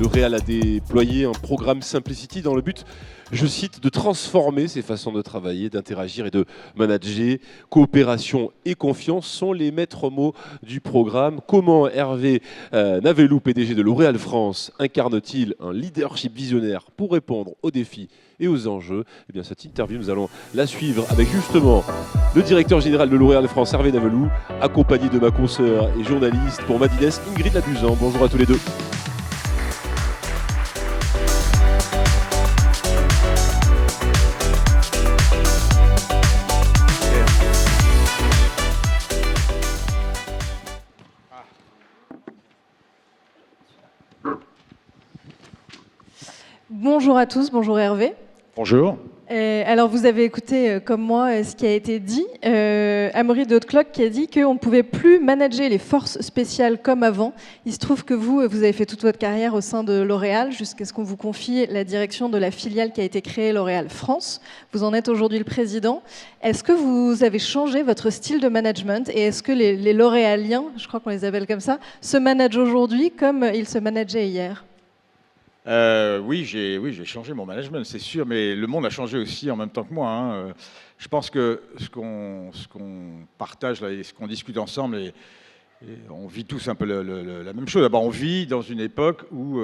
L'Oréal a déployé un programme Simplicity dans le but, je cite, de transformer ses façons de travailler, d'interagir et de manager. Coopération et confiance sont les maîtres mots du programme. Comment Hervé Navelou, PDG de L'Oréal France, incarne-t-il un leadership visionnaire pour répondre aux défis et aux enjeux? Eh bien, cette interview, nous allons la suivre avec justement le directeur général de L'Oréal France, Hervé Navelou, accompagné de ma consoeur et journaliste pour Madines, Ingrid Labuzan. Bonjour à tous les deux. Bonjour à tous, bonjour Hervé. Bonjour. Alors vous avez écouté comme moi ce qui a été dit. Amaury de Hautecloque qui a dit qu'on ne pouvait plus manager les forces spéciales comme avant. Il se trouve que vous avez fait toute votre carrière au sein de L'Oréal jusqu'à ce qu'on vous confie la direction de la filiale qui a été créée, L'Oréal France. Vous en êtes aujourd'hui le président. Est-ce que vous avez changé votre style de management et est-ce que les L'Oréaliens, je crois qu'on les appelle comme ça, se managent aujourd'hui comme ils se manageaient hier ? Oui, j'ai changé mon management, c'est sûr, mais le monde a changé aussi en même temps que moi. Hein. Je pense que ce qu'on partage là, et ce qu'on discute ensemble, et on vit tous un peu la même chose. D'abord, on vit dans une époque où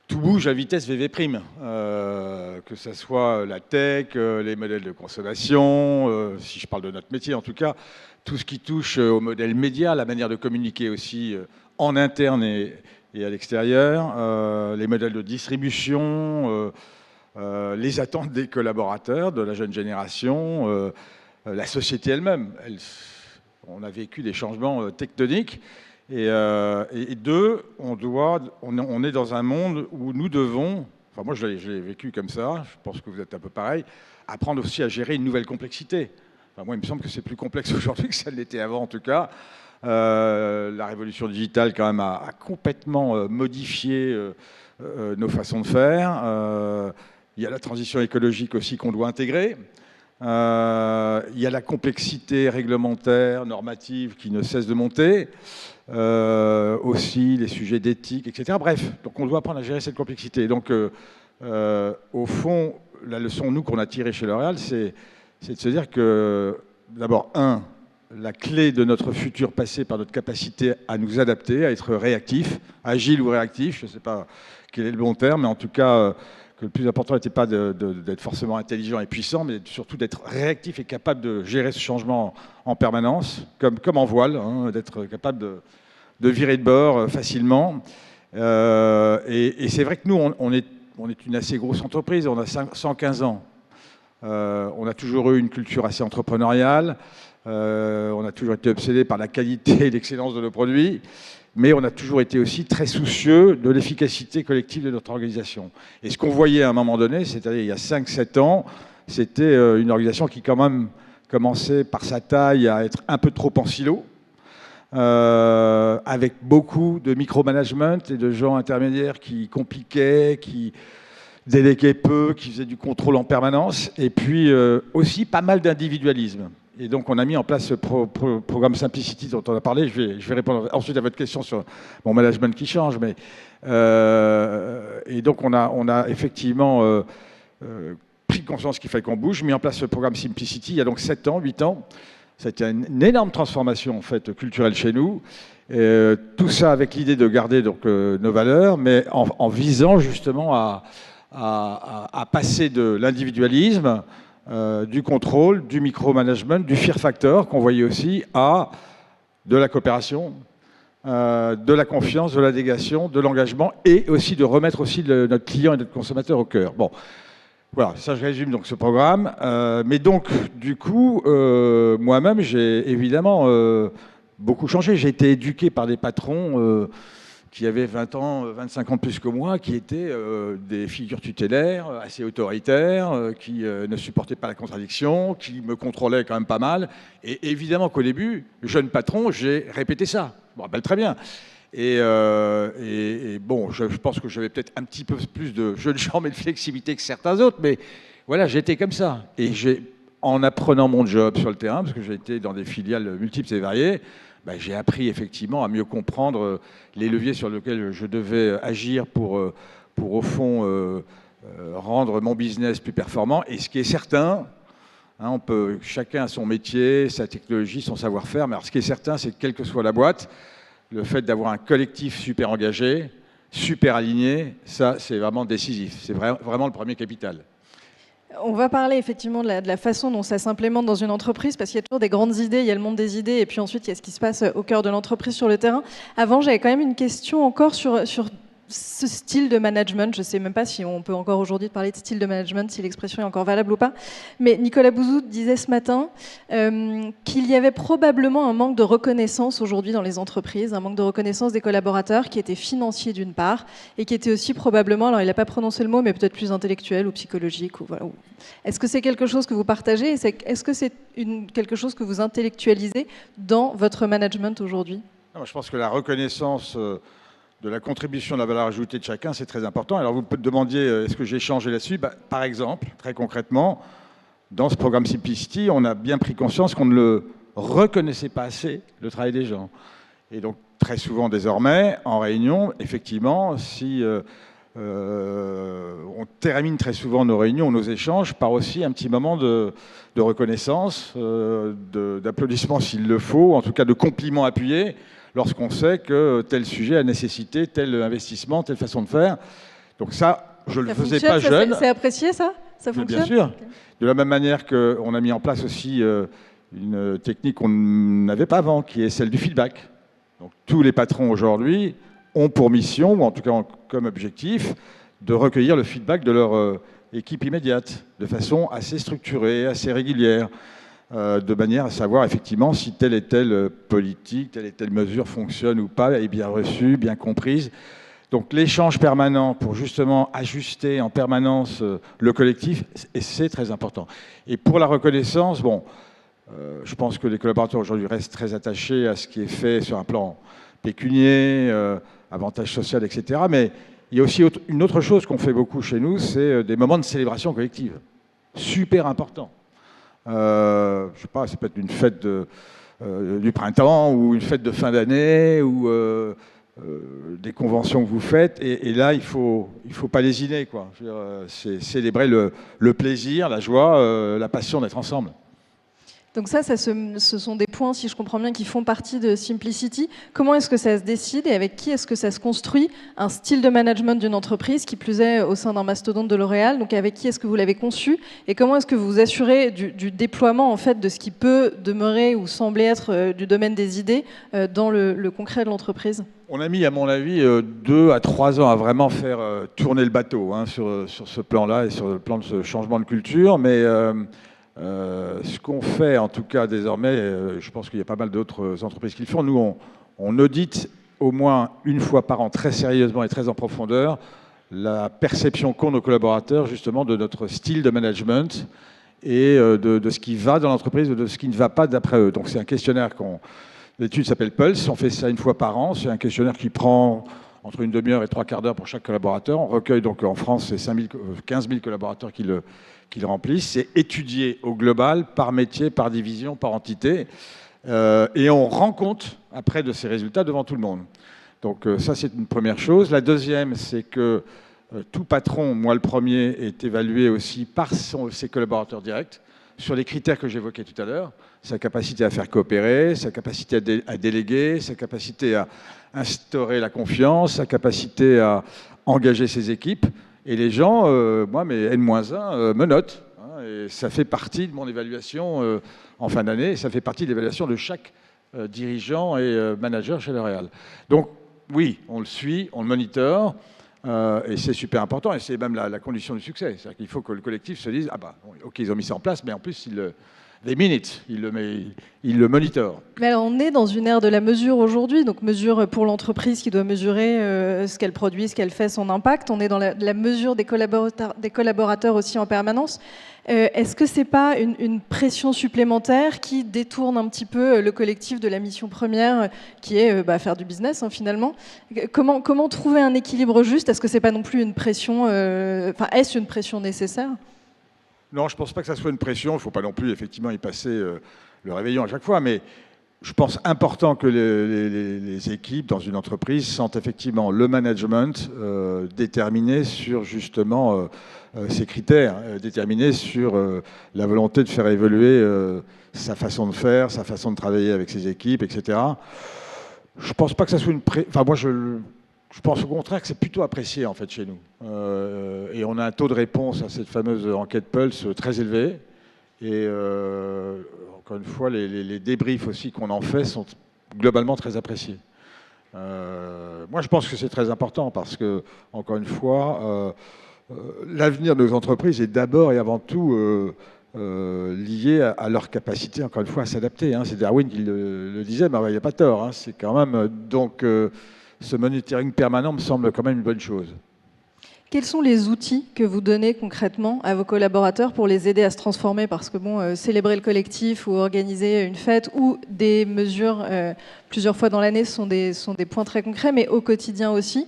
tout bouge à vitesse VV', que ce soit la tech, les modèles de consommation, si je parle de notre métier en tout cas, tout ce qui touche au modèle média, la manière de communiquer aussi en interne et à l'extérieur, les modèles de distribution, les attentes des collaborateurs, de la jeune génération, la société elle-même. On a vécu des changements tectoniques. Et deux, on est dans un monde où nous devons, enfin moi je l'ai vécu comme ça, je pense que vous êtes un peu pareil, apprendre aussi à gérer une nouvelle complexité. Enfin, moi il me semble que c'est plus complexe aujourd'hui que ça l'était avant en tout cas. La révolution digitale quand même a complètement modifié nos façons de faire. Il y a la transition écologique aussi qu'on doit intégrer. Il y a la complexité réglementaire, normative qui ne cesse de monter. Aussi les sujets d'éthique, etc. Bref, donc on doit apprendre à gérer cette complexité. Donc au fond, la leçon nous qu'on a tirée chez L'Oréal, c'est de se dire que d'abord, la clé de notre futur passé par notre capacité à nous adapter, à être réactif, agile ou réactif, je ne sais pas quel est le bon terme, mais en tout cas, que le plus important n'était pas d'être forcément intelligent et puissant, mais surtout d'être réactif et capable de gérer ce changement en permanence, comme en voile, hein, d'être capable de virer de bord facilement. Et c'est vrai que nous, on est une assez grosse entreprise, on a 115 ans. On a toujours eu une culture assez entrepreneuriale. On a toujours été obsédé par la qualité et l'excellence de nos produits, mais on a toujours été aussi très soucieux de l'efficacité collective de notre organisation. Et ce qu'on voyait à un moment donné, c'est-à-dire il y a 5-7 ans, c'était une organisation qui quand même commençait par sa taille à être un peu trop en silo, avec beaucoup de micromanagement et de gens intermédiaires qui compliquaient, qui déléguaient peu, qui faisaient du contrôle en permanence, et puis aussi pas mal d'individualisme. Et donc, on a mis en place ce programme Simplicity dont on a parlé. Je vais répondre ensuite à votre question sur mon management qui change. Mais, et donc, on a effectivement pris conscience qu'il fallait qu'on bouge, mis en place ce programme Simplicity il y a donc 7 ans, 8 ans. C'était une énorme transformation en fait, culturelle chez nous. Tout ça avec l'idée de garder donc, nos valeurs, mais en visant justement à passer de l'individualisme, du contrôle, du micromanagement, du fear factor qu'on voyait aussi, à de la coopération, de la confiance, de la délégation, de l'engagement et aussi de remettre aussi notre client et notre consommateur au cœur. Bon, voilà, ça je résume donc ce programme. Mais donc, du coup, moi-même, j'ai évidemment beaucoup changé. J'ai été éduqué par des patrons qui avaient 20 ans, 25 ans de plus que moi, qui étaient des figures tutélaires, assez autoritaires, qui ne supportaient pas la contradiction, qui me contrôlaient quand même pas mal. Et évidemment qu'au début, jeune patron, j'ai répété ça. Je me rappelle très bien. Et bon, je pense que j'avais peut-être un petit peu plus de jeu de jambes et de flexibilité que certains autres, mais voilà, j'étais comme ça. Et j'ai en apprenant mon job sur le terrain, parce que j'ai été dans des filiales multiples et variées, j'ai appris effectivement à mieux comprendre les leviers sur lesquels je devais agir pour au fond, rendre mon business plus performant. Et ce qui est certain, hein, chacun a son métier, sa technologie, son savoir-faire, mais alors ce qui est certain, c'est que quelle que soit la boîte, le fait d'avoir un collectif super engagé, super aligné, ça, c'est vraiment décisif. C'est vraiment le premier capital. On va parler effectivement de la façon dont ça s'implémente dans une entreprise, parce qu'il y a toujours des grandes idées, il y a le monde des idées, et puis ensuite il y a ce qui se passe au cœur de l'entreprise sur le terrain. Avant, j'avais quand même une question encore sur ce style de management. Je ne sais même pas si on peut encore aujourd'hui parler de style de management, si l'expression est encore valable ou pas. Mais Nicolas Bouzou disait ce matin qu'il y avait probablement un manque de reconnaissance aujourd'hui dans les entreprises, un manque de reconnaissance des collaborateurs qui était financier d'une part et qui était aussi probablement, alors il n'a pas prononcé le mot, mais peut-être plus intellectuel ou psychologique. Ou voilà. Est-ce que c'est quelque chose que vous partagez? Est-ce que c'est quelque chose que vous intellectualisez dans votre management aujourd'hui? Je pense que la reconnaissance de la contribution de la valeur ajoutée de chacun, c'est très important. Alors vous me demandiez, est-ce que j'ai changé là-dessus? Par exemple, très concrètement, dans ce programme Simplicity, on a bien pris conscience qu'on ne le reconnaissait pas assez, le travail des gens. Et donc, très souvent désormais, en réunion, effectivement, si on termine très souvent nos réunions, nos échanges, par aussi un petit moment de reconnaissance, d'applaudissements s'il le faut, en tout cas de compliments appuyés, lorsqu'on sait que tel sujet a nécessité tel investissement, telle façon de faire. Donc ça, je ne le faisais pas jeune. C'est apprécié, ça? Ça fonctionne? Bien sûr. Okay. De la même manière qu'on a mis en place aussi une technique qu'on n'avait pas avant, qui est celle du feedback. Donc tous les patrons aujourd'hui ont pour mission, ou en tout cas comme objectif, de recueillir le feedback de leur équipe immédiate, de façon assez structurée, assez régulière, de manière à savoir effectivement si telle et telle politique, telle et telle mesure fonctionne ou pas, est bien reçue, bien comprise. Donc l'échange permanent pour justement ajuster en permanence le collectif, c'est très important. Et pour la reconnaissance, je pense que les collaborateurs aujourd'hui restent très attachés à ce qui est fait sur un plan pécunier, avantage social, etc. Mais il y a aussi une autre chose qu'on fait beaucoup chez nous, c'est des moments de célébration collective. Super important. Je sais pas, ça peut être une fête du printemps ou une fête de fin d'année ou des conventions que vous faites. Et là, il faut pas lésiner, quoi. C'est célébrer le plaisir, la joie, la passion d'être ensemble. Donc ce sont des points, si je comprends bien, qui font partie de Simplicity. Comment est-ce que ça se décide et avec qui est-ce que ça se construit un style de management d'une entreprise, qui plus est au sein d'un mastodonte de L'Oréal? Donc avec qui est-ce que vous l'avez conçu et comment est-ce que vous vous assurez du déploiement en fait de ce qui peut demeurer ou sembler être du domaine des idées dans le concret de l'entreprise? On a mis, à mon avis, 2 à 3 ans à vraiment faire tourner le bateau sur ce plan-là et sur le plan de ce changement de culture, mais ce qu'on fait, en tout cas désormais, je pense qu'il y a pas mal d'autres entreprises qui le font. Nous, on audite au moins une fois par an, très sérieusement et très en profondeur, la perception qu'ont nos collaborateurs, justement, de notre style de management et de ce qui va dans l'entreprise ou de ce qui ne va pas d'après eux. Donc c'est un questionnaire l'étude s'appelle Pulse, on fait ça une fois par an. C'est un questionnaire qui prend entre une demi-heure et 3 quarts d'heure pour chaque collaborateur. On recueille donc en France, c'est 15 000 collaborateurs qui le remplissent. C'est étudié au global, par métier, par division, par entité. Et on rend compte, après, de ces résultats devant tout le monde. Donc ça, c'est une première chose. La deuxième, c'est que tout patron, moi le premier, est évalué aussi par ses collaborateurs directs sur les critères que j'évoquais tout à l'heure. Sa capacité à faire coopérer, sa capacité à déléguer, sa capacité à instaurer la confiance, sa capacité à engager ses équipes. Et les gens, moi, mes N-1, me notent. Et ça fait partie de mon évaluation en fin d'année. Ça fait partie de l'évaluation de chaque dirigeant et manager chez L'Oréal. Donc, oui, on le suit, on le monitore. Et c'est super important. Et c'est même la condition du succès. C'est-à-dire qu'il faut que le collectif se dise « Ah bah, ok, ils ont mis ça en place, mais en plus, they mean it, il le monitorent. » Mais alors, on est dans une ère de la mesure aujourd'hui, donc mesure pour l'entreprise qui doit mesurer ce qu'elle produit, ce qu'elle fait, son impact. On est dans la mesure des collaborateurs aussi en permanence. Est-ce que c'est pas une pression supplémentaire qui détourne un petit peu le collectif de la mission première, qui est faire du business finalement? Comment trouver un équilibre juste? Est-ce que c'est pas non plus une pression, est-ce une pression nécessaire? Non, je ne pense pas que ça soit une pression. Il ne faut pas non plus, effectivement, y passer le réveillon à chaque fois. Mais je pense important que les équipes dans une entreprise sentent effectivement le management déterminé sur, justement, ces critères, déterminé sur la volonté de faire évoluer sa façon de faire, sa façon de travailler avec ses équipes, etc. Je ne pense pas que ça soit une pression. Enfin, moi, je pense au contraire que c'est plutôt apprécié en fait chez nous. Et on a un taux de réponse à cette fameuse enquête Pulse très élevé. Et encore une fois, les débriefs aussi qu'on en fait sont globalement très appréciés. Moi, je pense que c'est très important parce que, encore une fois, l'avenir de nos entreprises est d'abord et avant tout lié à leur capacité, encore une fois, à s'adapter. C'est Darwin qui le disait, mais il n'y a pas tort. C'est quand même donc ce monitoring permanent me semble quand même une bonne chose. Quels sont les outils que vous donnez concrètement à vos collaborateurs pour les aider à se transformer? Parce que bon, célébrer le collectif ou organiser une fête ou des mesures plusieurs fois dans l'année sont des points très concrets, mais au quotidien aussi.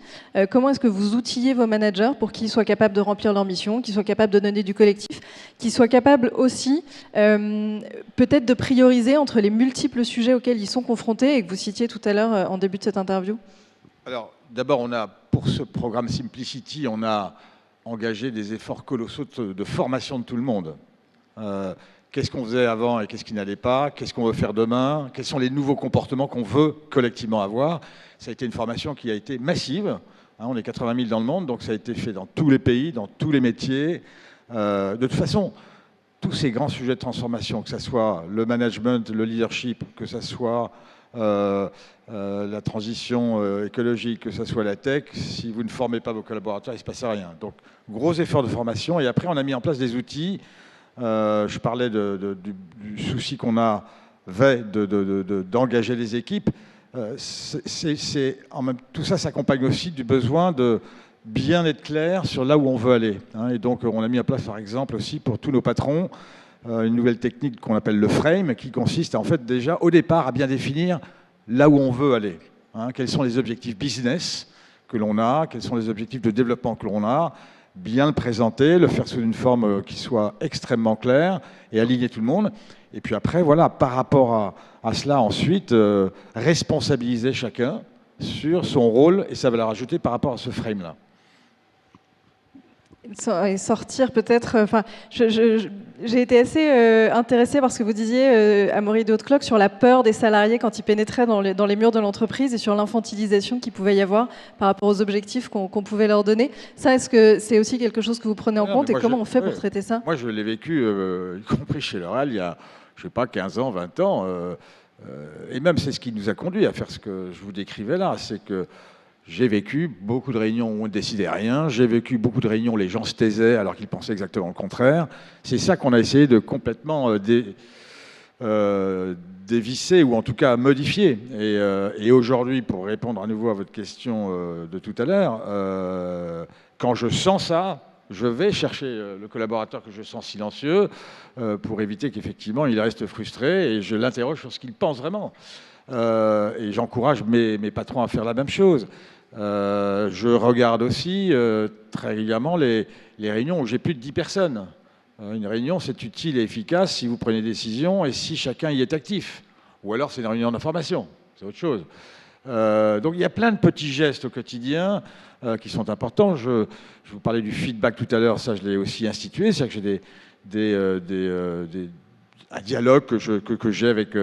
Comment est-ce que vous outillez vos managers pour qu'ils soient capables de remplir leur mission, qu'ils soient capables de donner du collectif, qu'ils soient capables aussi peut-être de prioriser entre les multiples sujets auxquels ils sont confrontés et que vous citiez tout à l'heure en début de cette interview? Alors, d'abord, pour ce programme Simplicity, on a engagé des efforts colossaux de formation de tout le monde. Qu'est-ce qu'on faisait avant et qu'est-ce qui n'allait pas? Qu'est-ce qu'on veut faire demain? Quels sont les nouveaux comportements qu'on veut collectivement avoir? Ça a été une formation qui a été massive. On est 80 000 dans le monde, donc ça a été fait dans tous les pays, dans tous les métiers. De toute façon, tous ces grands sujets de transformation, que ce soit le management, le leadership, que ce soit la transition écologique, que ce soit la tech, si vous ne formez pas vos collaborateurs, il ne se passe rien. Donc, gros effort de formation. Et après, on a mis en place des outils. Je parlais du souci qu'on avait d'engager les équipes. Tout ça s'accompagne aussi du besoin de bien être clair sur là où on veut aller. Et donc, on a mis en place, par exemple, aussi pour tous nos patrons, une nouvelle technique qu'on appelle le frame, qui consiste en fait déjà au départ à bien définir là où on veut aller. Quels sont les objectifs business que l'on a, quels sont les objectifs de développement que l'on a, bien le présenter, le faire sous une forme qui soit extrêmement claire et aligner tout le monde. Et puis après, voilà, par rapport à cela, ensuite, responsabiliser chacun sur son rôle et sa valeur ajoutée par rapport à ce frame-là. Et sortir peut-être. Enfin, j'ai été assez intéressée par ce que vous disiez, Amaury de Hautecloque, sur la peur des salariés quand ils pénétraient dans les murs de l'entreprise et sur l'infantilisation qu'il pouvait y avoir par rapport aux objectifs qu'on pouvait leur donner. Ça, est-ce que c'est aussi quelque chose que vous prenez en compte et comment on fait pour traiter ça? Moi, je l'ai vécu, y compris chez L'Oréal, il y a, je ne sais pas, 15 ans, 20 ans. Et même, c'est ce qui nous a conduit à faire ce que je vous décrivais là. C'est que j'ai vécu beaucoup de réunions où on ne décidait rien. J'ai vécu beaucoup de réunions où les gens se taisaient alors qu'ils pensaient exactement le contraire. C'est ça qu'on a essayé de complètement dévisser ou en tout cas modifier. Et aujourd'hui, pour répondre à nouveau à votre question de tout à l'heure, quand je sens ça, je vais chercher le collaborateur que je sens silencieux pour éviter qu'effectivement il reste frustré et je l'interroge sur ce qu'il pense vraiment. Et j'encourage mes patrons à faire la même chose. Je regarde aussi très régulièrement les réunions où j'ai plus de 10 personnes. Une réunion, c'est utile et efficace si vous prenez des décisions et si chacun y est actif. Ou alors c'est une réunion d'information, c'est autre chose. Donc il y a plein de petits gestes au quotidien qui sont importants. Je vous parlais du feedback tout à l'heure, ça je l'ai aussi institué, c'est-à-dire que j'ai un dialogue que j'ai avec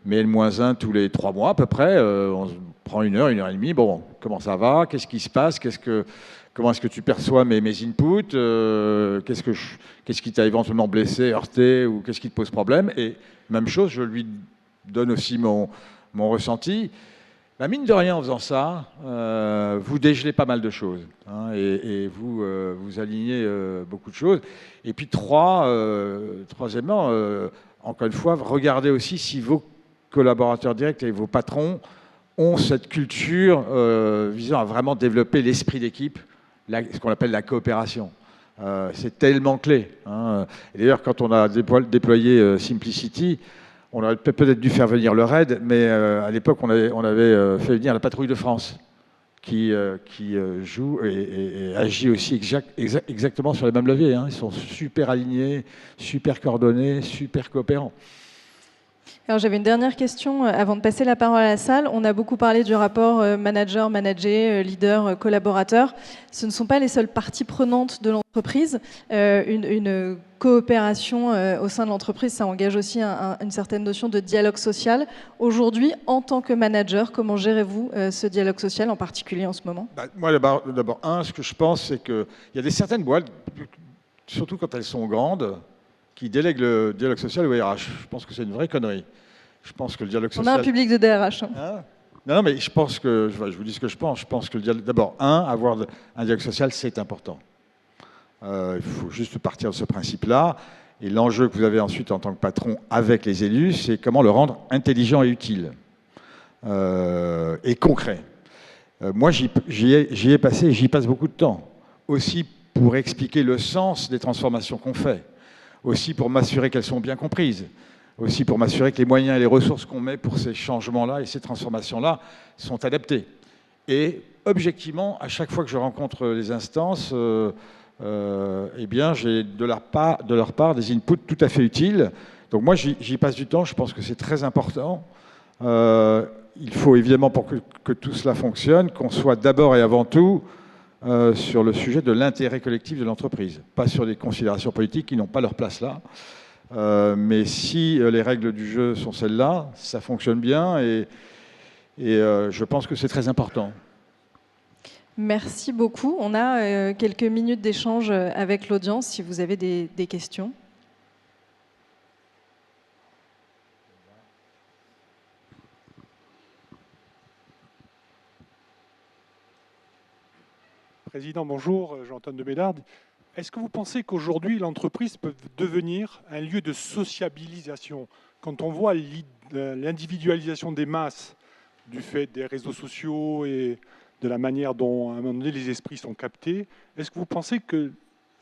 mes N-1 tous les 3 mois à peu près. On prend 1 heure et demie. Bon, comment ça va? Qu'est-ce qui se passe? Comment est-ce que tu perçois mes inputs? Qu'est-ce qui t'a éventuellement blessé, heurté ou qu'est-ce qui te pose problème? Et même chose, je lui donne aussi mon ressenti. La mine de rien, en faisant ça, vous dégelez pas mal de choses et vous alignez beaucoup de choses. Et puis troisièmement, encore une fois, regardez aussi si vos collaborateurs directs et vos patrons ont cette culture visant à vraiment développer l'esprit d'équipe, ce qu'on appelle la coopération. C'est tellement clé. Et d'ailleurs, quand on a déployé Simplicity, on aurait peut-être dû faire venir le RAID, mais à l'époque, on avait fait venir la patrouille de France, qui joue et agit aussi exactement sur les mêmes leviers. Hein. Ils sont super alignés, super coordonnés, super coopérants. Alors j'avais une dernière question avant de passer la parole à la salle. On a beaucoup parlé du rapport manager-managé, leader-collaborateur. Ce ne sont pas les seules parties prenantes de l'entreprise. Une coopération au sein de l'entreprise, ça engage aussi une certaine notion de dialogue social. Aujourd'hui, en tant que manager, comment gérez-vous ce dialogue social, en particulier en ce moment ? Moi, d'abord, ce que je pense, c'est qu'il y a certaines boîtes, surtout quand elles sont grandes, qui délèguent le dialogue social au RH. Je pense que c'est une vraie connerie. Je pense que le dialogue social... On a un public de DRH. Hein, non, mais je pense que... Je vous dis ce que je pense. Je pense que d'abord, avoir un dialogue social, c'est important. Il faut juste partir de ce principe-là. Et l'enjeu que vous avez ensuite en tant que patron avec les élus, c'est comment le rendre intelligent et utile. Et concret. Moi, j'y passe beaucoup de temps. Aussi pour expliquer le sens des transformations qu'on fait. Aussi pour m'assurer qu'elles sont bien comprises, aussi pour m'assurer que les moyens et les ressources qu'on met pour ces changements-là et ces transformations-là sont adaptés. Et objectivement, à chaque fois que je rencontre les instances, eh bien, j'ai de leur part des inputs tout à fait utiles. Donc moi, j'y passe du temps, je pense que c'est très important. Il faut évidemment, pour que tout cela fonctionne, qu'on soit d'abord et avant tout sur le sujet de l'intérêt collectif de l'entreprise, pas sur des considérations politiques qui n'ont pas leur place là. Mais si les règles du jeu sont celles-là, ça fonctionne bien et je pense que c'est très important. Merci beaucoup. On a quelques minutes d'échange avec l'audience si vous avez des questions. Président, bonjour, Jean-Antoine de Mélarde. Est-ce que vous pensez qu'aujourd'hui, l'entreprise peut devenir un lieu de sociabilisation ? Quand on voit l'individualisation des masses du fait des réseaux sociaux et de la manière dont, à un moment donné, les esprits sont captés, est-ce que vous pensez que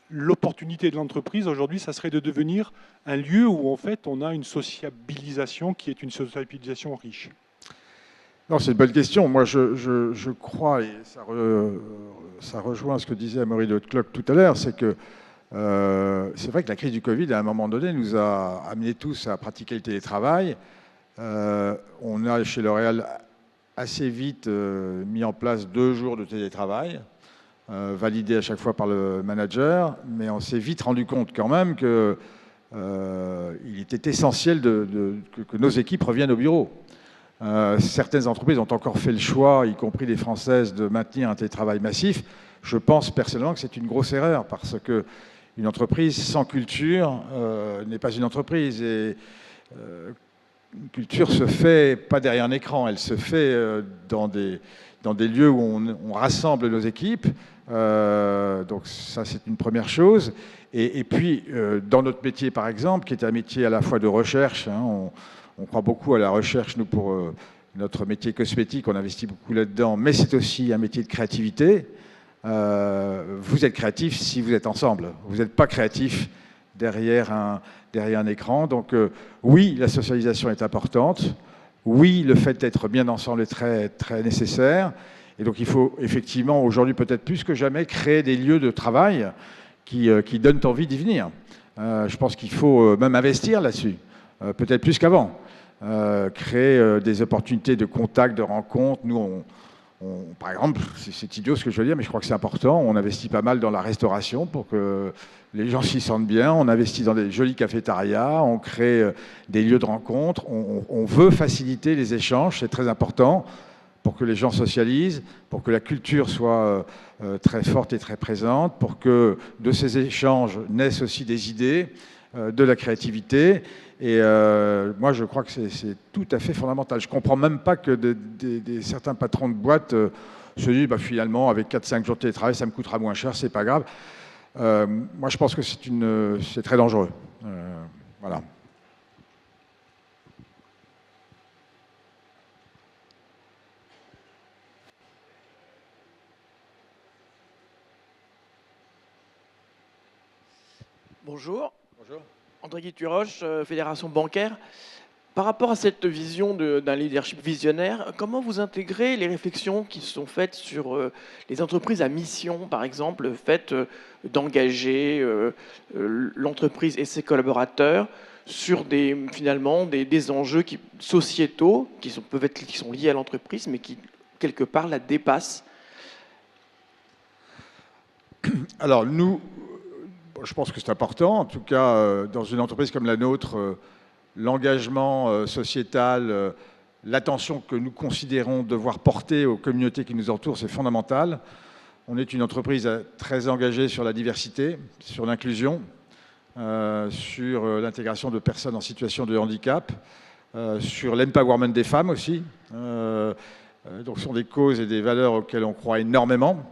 l'opportunité de l'entreprise, aujourd'hui, ça serait de devenir un lieu où, en fait, on a une sociabilisation qui est une sociabilisation riche ? Non, c'est une bonne question. Moi, je crois, et ça rejoint ce que disait Amaury de Hautecloque tout à l'heure, c'est que c'est vrai que la crise du Covid, à un moment donné, nous a amenés tous à pratiquer le télétravail. On a, chez L'Oréal, assez vite mis en place 2 jours de télétravail, validés à chaque fois par le manager, mais on s'est vite rendu compte quand même qu'il était essentiel que nos équipes reviennent au bureau. Certaines entreprises ont encore fait le choix, y compris les françaises, de maintenir un télétravail massif. Je pense personnellement que c'est une grosse erreur parce qu'une entreprise sans culture n'est pas une entreprise. Et une culture se fait pas derrière un écran, elle se fait dans des lieux où on rassemble nos équipes. Donc ça, c'est une première chose. Et puis, dans notre métier, par exemple, qui est un métier à la fois de recherche, hein, on croit beaucoup à la recherche, nous, pour notre métier cosmétique, on investit beaucoup là-dedans, mais c'est aussi un métier de créativité. Vous êtes créatif si vous êtes ensemble. Vous n'êtes pas créatif derrière un écran. Donc oui, la socialisation est importante. Oui, le fait d'être bien ensemble est très, très nécessaire. Et donc il faut effectivement, aujourd'hui peut-être plus que jamais, créer des lieux de travail qui donnent envie d'y venir. Je pense qu'il faut même investir là-dessus, peut-être plus qu'avant. Créer des opportunités de contact, de rencontres. Nous, par exemple, c'est idiot ce que je veux dire, mais je crois que c'est important. On investit pas mal dans la restauration pour que les gens s'y sentent bien. On investit dans des jolis cafétérias. On crée des lieux de rencontre. On veut faciliter les échanges. C'est très important pour que les gens socialisent, pour que la culture soit très forte et très présente, pour que de ces échanges naissent aussi des idées, de la créativité. Et moi, je crois que c'est tout à fait fondamental. Je ne comprends même pas que certains patrons de boîtes se disent finalement, avec 4-5 jours de télétravail, ça me coûtera moins cher, c'est pas grave. Moi, je pense que c'est très dangereux. Voilà. Bonjour. Bonjour. André Guituroche, Fédération bancaire. Par rapport à cette vision d'un leadership visionnaire, comment vous intégrez les réflexions qui sont faites sur les entreprises à mission, par exemple, le fait d'engager l'entreprise et ses collaborateurs sur finalement des enjeux sociétaux qui sont liés à l'entreprise, mais qui, quelque part, la dépassent? Alors, nous, je pense que c'est important. En tout cas, dans une entreprise comme la nôtre, l'engagement sociétal, l'attention que nous considérons devoir porter aux communautés qui nous entourent, c'est fondamental. On est une entreprise très engagée sur la diversité, sur l'inclusion, sur l'intégration de personnes en situation de handicap, sur l'empowerment des femmes aussi. Donc ce sont des causes et des valeurs auxquelles on croit énormément.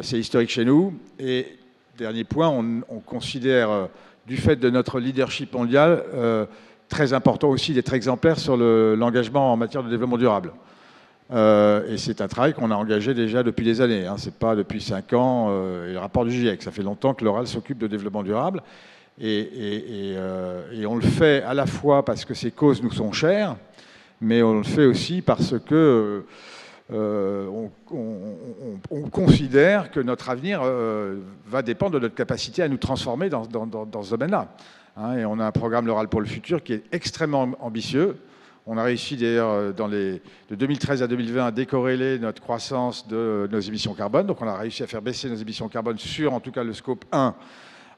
C'est historique chez nous. Et dernier point, on considère, du fait de notre leadership mondial, très important aussi d'être exemplaire sur l'engagement en matière de développement durable. Et c'est un travail qu'on a engagé déjà depuis des années. Ce n'est pas depuis 5 ans, et le rapport du GIEC. Ça fait longtemps que l'Oral s'occupe de développement durable. Et on le fait à la fois parce que ces causes nous sont chères, mais on le fait aussi parce que on considère que notre avenir va dépendre de notre capacité à nous transformer dans ce domaine-là. Et on a un programme L'Oral pour le futur qui est extrêmement ambitieux. On a réussi d'ailleurs de 2013 à 2020 à décorréler notre croissance de nos émissions carbone. Donc on a réussi à faire baisser nos émissions carbone sur en tout cas le scope 1,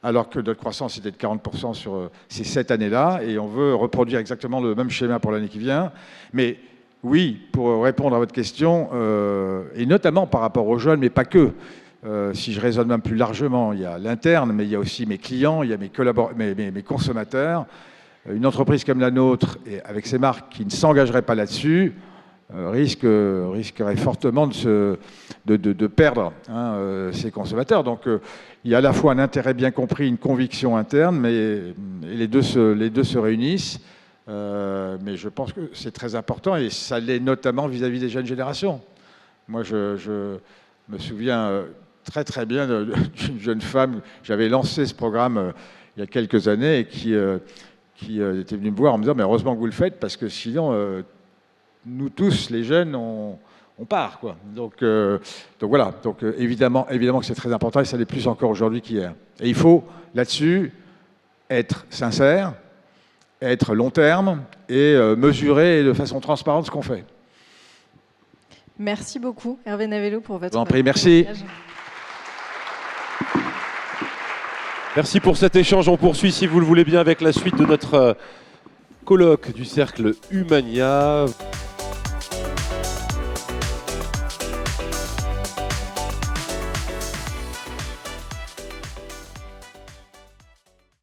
alors que notre croissance était de 40% sur ces 7 années-là. Et on veut reproduire exactement le même schéma pour l'année qui vient. Mais oui, pour répondre à votre question, et notamment par rapport aux jeunes, mais pas que. Si je raisonne même plus largement, il y a l'interne, mais il y a aussi mes clients, il y a mes consommateurs. Une entreprise comme la nôtre, et avec ses marques qui ne s'engageraient pas là-dessus, risquerait fortement de perdre ses consommateurs. Donc il y a à la fois un intérêt bien compris, une conviction interne, mais les deux se réunissent. Mais je pense que c'est très important, et ça l'est notamment vis-à-vis des jeunes générations. Moi, je me souviens très très bien d'une jeune femme. J'avais lancé ce programme il y a quelques années et qui était venue me voir en me disant « mais heureusement que vous le faites parce que sinon, nous tous, les jeunes, on part. » Donc voilà, donc, évidemment que c'est très important et ça l'est plus encore aujourd'hui qu'hier. Et il faut là-dessus être sincère, être long terme et mesurer de façon transparente ce qu'on fait. Merci beaucoup Hervé Navello pour votre... Je vous en prie, merci. Merci pour cet échange. On poursuit, si vous le voulez bien, avec la suite de notre colloque du Cercle Humania.